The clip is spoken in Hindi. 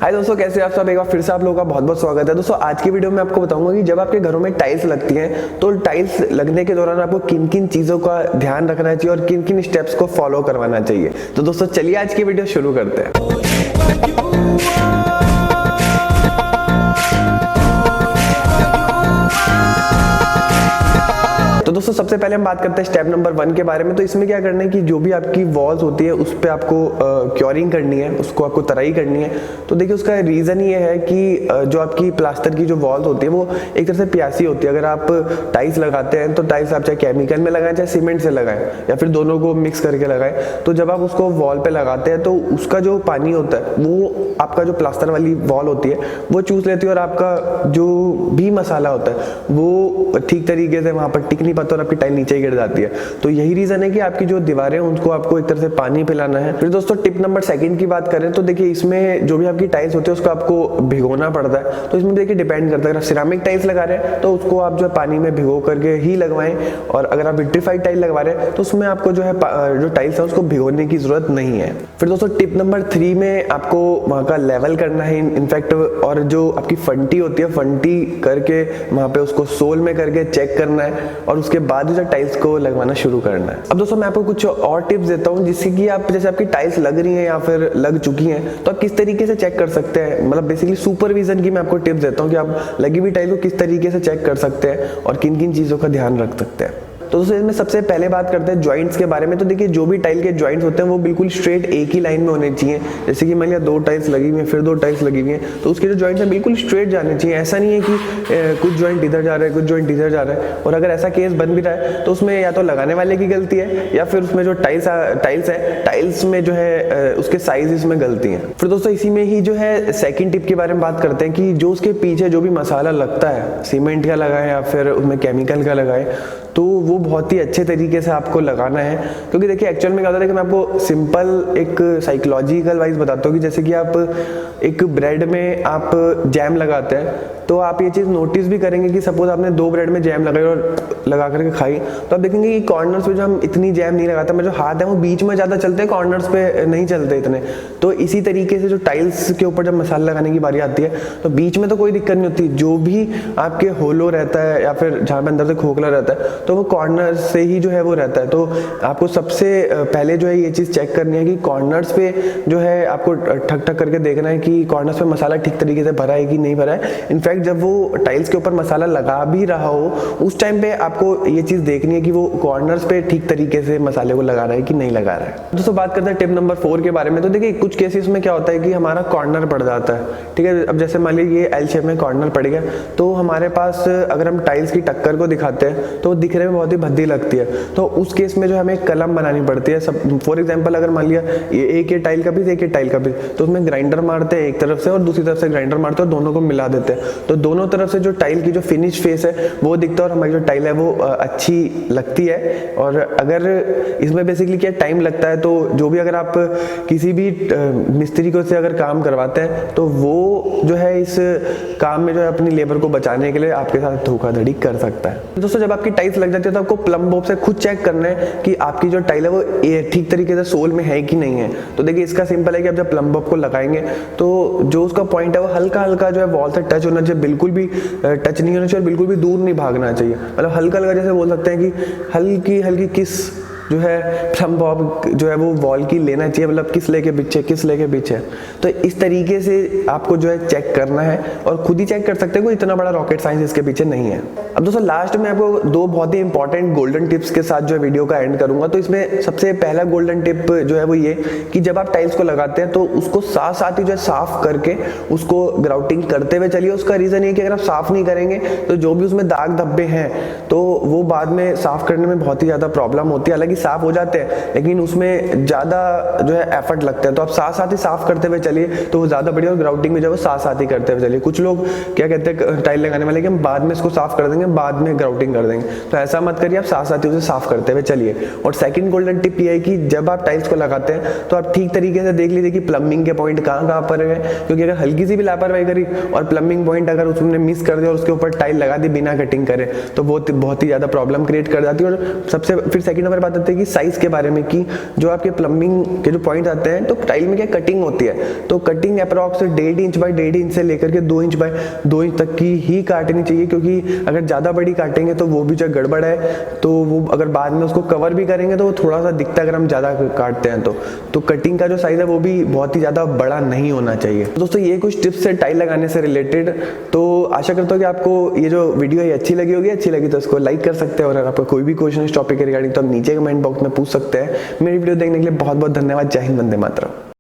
हाय दोस्तों, कैसे आप सब। एक बार फिर से आप लोगों का बहुत बहुत स्वागत है। दोस्तों आज की वीडियो में आपको बताऊंगा कि जब आपके घरों में टाइल्स लगती हैं तो टाइल्स लगने के दौरान आपको किन किन चीज़ों का ध्यान रखना चाहिए और किन किन स्टेप्स को फॉलो करवाना चाहिए। तो दोस्तों चलिए आज की वीडियो शुरू करते हैं। तो दोस्तों सबसे पहले हम बात करते हैं स्टेप नंबर 1 के बारे में। तो इसमें क्या करना है कि जो भी आपकी वॉल्स होती है उस पर आपको क्योरिंग करनी है, उसको आपको तराई करनी है। तो देखिए उसका रीज़न ये है कि जो आपकी प्लास्टर की जो वॉल्स होती है वो एक तरह से प्यासी होती है। अगर आप टाइल्स लगाते हैं तो टाइल्स आप चाहे केमिकल में लगाएं चाहे सीमेंट से लगाएं या फिर दोनों को मिक्स करके लगाएं, तो जब आप उसको वॉल पे लगाते हैं तो उसका जो पानी होता है वो आपका जो प्लास्टर वाली वॉल होती है वो चूस लेती है और आपका जो भी मसाला होता है वो ठीक तरीके से वहाँ पर टिक नहीं पाता और आपकी टाइल नीचे गिर जाती है। तो यही रीजन है कि आपकी जो दीवारें हैं उनको आपको एक तरह से पानी पिलाना है। फिर दोस्तों टिप नंबर 2 की बात करें तो देखिए इसमें जो भी आपकी टाइल्स होती है उसको आपको भिगोना पड़ता है। तो इसमें देखिए डिपेंड करता है, अगर आप सिरामिक टाइल्स लगा रहे हैं तो उसको आप जो है पानी में भिगो करके ही लगवाएं, और अगर आप विट्रिफाइड टाइल लगवा रहे हैं तो उसमें आपको जो है जो टाइल्स है उसको भिगोने की जरूरत नहीं है। फिर दोस्तों टिप नंबर 3 में आपको वहाँ का लेवल करना है इनफैक्ट, और जो आपकी फंटी होती है फंटी करके वहाँ पे उसको सोल में करके चेक करना है और उसके बाद जो टाइल्स को लगवाना शुरू करना है। अब दोस्तों मैं आपको कुछ और टिप्स देता हूँ जिससे कि आप जैसे आपकी टाइल्स लग रही हैं या फिर लग चुकी हैं तो आप किस तरीके से चेक कर सकते हैं। मतलब बेसिकली सुपरविजन की मैं आपको टिप्स देता हूँ कि आप लगी हुई टाइल को किस तरीके से चेक कर सकते हैं और किन किन चीज़ों का ध्यान रख सकते हैं। तो दोस्तों इसमें सबसे पहले बात करते हैं जॉइंट्स के बारे में। तो देखिए जो भी टाइल के जॉइंट्स होते हैं वो बिल्कुल स्ट्रेट एक ही लाइन में होने चाहिए। जैसे कि मान लिया 2 टाइल्स लगी हुई हैं फिर 2 टाइल्स लगी हुई हैं तो उसके जो जॉइंट्स हैं बिल्कुल स्ट्रेट जाने चाहिए। ऐसा नहीं है कि कुछ जॉइंट इधर जा रहा है कुछ जॉइंट इधर जा रहा है, और अगर ऐसा केस बन भी रहा है तो उसमें या तो लगाने वाले की गलती है या फिर उसमें जो टाइल्स है टाइल्स में जो है उसके साइज में गलती है। फिर दोस्तों इसी में ही जो है सेकंड टिप के बारे में बात करते हैं कि जो उसके पीछे जो भी मसाला लगता है, सीमेंट का लगाए या फिर उसमें केमिकल का लगाए, तो वो बहुत ही अच्छे तरीके से आपको लगाना है। क्योंकि देखिए एक्चुअल में क्या होता है कि मैं आपको सिंपल एक साइकोलॉजिकल वाइज बताता हूँ कि जैसे कि आप एक ब्रेड में आप जैम लगाते हैं तो आप ये चीज़ नोटिस भी करेंगे कि सपोज आपने 2 ब्रेड में जैम लगाई और लगा करके खाई तो आप देखेंगे कि कॉर्नर्स पे जो हम इतनी जैम नहीं लगाते, जो हाथ है वो बीच में ज़्यादा चलते हैं, कॉर्नर्स पे नहीं चलते इतने। तो इसी तरीके से जो टाइल्स के ऊपर जब मसाला लगाने की बारी आती है तो बीच में तो कोई दिक्कत नहीं होती, जो भी आपके होलो रहता है या फिर जहाँ पे अंदर से खोखला रहता है तो वो कॉर्नर से ही जो है वो रहता है। तो आपको सबसे पहले जो है ये चीज़ चेक करनी है कि कॉर्नर्स पे जो है आपको ठक ठक करके देखना है कि कॉर्नर्स पे मसाला ठीक तरीके से भरा है कि नहीं भरा है। इनफैक्ट जब वो टाइल्स के ऊपर मसाला लगा भी रहा हो उस टाइम पे आपको ये चीज़ देखनी है कि वो कॉर्नर्स पे ठीक तरीके से मसाले को लगा रहा है कि नहीं लगा रहा है। दोस्तों बात करते हैं टिप नंबर 4 के बारे में। तो देखिए कुछ केसेस में क्या होता है कि हमारा कॉर्नर पड़ जाता है, ठीक है। अब जैसे मान लीजिए ये एल शेप में कॉर्नर पड़ गया तो हमारे पास अगर हम टाइल्स की टक्कर को दिखाते हैं तो दिखने में बहुत ही भद्दी लगती है। तो उस केस में जो हमें कलम बनानी पड़ती है। सब फॉर एग्जांपल अगर मान लिया ये एक ये टाइल का पीस एक ये टाइल का पीस, तो उसमें ग्राइंडर मारते हैं एक तरफ से और दूसरी तरफ से ग्राइंडर मारते हैं और दोनों को मिला देते हैं। तो दोनों तरफ से जो टाइल की जो फिनिश फेस है वो दिखता है और हमारी जो टाइल है वो अच्छी लगती है। और अगर इसमें बेसिकली क्या टाइम लगता है तो जो भी अगर आप किसी भी मिस्त्री को से अगर काम करवाते हैं तो वो जो है इस काम में जो है अपनी लेबर को बचाने के लिए आपके साथ धोखाधड़ी कर सकता है। दोस्तों जब आपकी टाइल्स लग जाती है तो आपको प्लम बॉब से खुद चेक करना है कि आपकी जो टाइल है वो ठीक तरीके से सोल में है कि नहीं है। तो देखिए इसका सिंपल है कि आप जब प्लम बॉब को लगाएंगे तो जो उसका पॉइंट है वो हल्का हल्का जो है वॉल से टच होना चाहिए, बिल्कुल भी टच नहीं होना चाहिए और बिल्कुल भी दूर नहीं भागना चाहिए। मतलब हल्का हल्का जैसे बोल सकते हैं कि हल्की हल्की किस जो है प्लम बॉब जो है वो वॉल की लेना चाहिए, मतलब किस लेके पीछे। तो इस तरीके से आपको जो है चेक करना है और खुद ही चेक कर सकते हैं, कोई इतना बड़ा रॉकेट साइंस इसके पीछे नहीं है। अब दोस्तों लास्ट में आपको 2 बहुत ही इंपॉर्टेंट गोल्डन टिप्स के साथ जो है वीडियो का एंड करूंगा। तो इसमें सबसे पहला गोल्डन टिप जो है वो ये कि जब आप टाइल्स को लगाते हैं तो उसको साथ साथ ही जो है साफ करके उसको ग्राउटिंग करते हुए चलिए। उसका रीजन ये कि अगर आप साफ नहीं करेंगे तो जो भी उसमें दाग धब्बे हैं तो वो बाद में साफ करने में बहुत ही ज्यादा प्रॉब्लम होती है। हालांकि साफ हो जाते हैं लेकिन उसमें ज्यादा जो है एफर्ट लगता है, तो आप साथ साथ ही साफ करते हुए चलिए तो वो ज्यादा बढ़िया। और ग्राउटिंग में जो है साथ साथ ही करते हुए चलिए। कुछ लोग क्या कहते हैं टाइल लगाने वाले कि हम बाद में इसको साफ कर देंगे बाद में ग्राउटिंग कर देंगे, तो ऐसा मत करिए, आप साथ साथ ही उसे साफ करते हुए चलिए। और सेकंड गोल्डन टिप ये है कि जब आप टाइल्स को लगाते हैं तो आप ठीक तरीके से देख लीजिए कि प्लम्बिंग के पॉइंट कहाँ पर है, क्योंकि अगर हल्की सी भी लापरवाही करी और प्लम्बिंग पॉइंट अगर उसने मिस कर दिया और उसके ऊपर टाइल लगा दी बिना कटिंग करे तो वो बहुत ही ज्यादा प्रॉब्लम क्रिएट कर जाती है। और सबसे फिर सेकंड नंबर बात करते हैं कि साइज के बारे में, कि जो आपके प्लम्बिंग के जो पॉइंट आते हैं, तो टाइल में क्या कटिंग होती है, तो cutting approx 1.5 inch by 1.5 inch से लेकर के 2 इंच बाय 2 इंच तक की ही काटनी चाहिए, क्योंकि अगर ज़्यादा बड़ी काटेंगे तो वो भी जो गड़बड़ है, तो वो अगर बाद में उसको कवर भी करेंगे तो वो थोड़ा सा दिखता है अगर हम ज़्यादा काटते हैं तो कटिंग का जो साइज़ है वो भी बहुत ही ज़्यादा बड़ा नहीं होना चाहिए। दोस्तों ये कुछ टिप्स है टाइल लगाने से रिलेटेड। तो आशा करता हूँ कि आपको ये जो वीडियो है अच्छी लगी होगी। अच्छी लगी तो इसको लाइक कर सकते हैं, और अगर आपका कोई भी क्वेश्चन इस टॉपिक के रिगार्डिंग तो आप नीचे कमेंट बॉक्स में पूछ सकते हैं। मेरी वीडियो देखने के लिए बहुत बहुत धन्यवाद। जय हिंद, वंदे मातरम।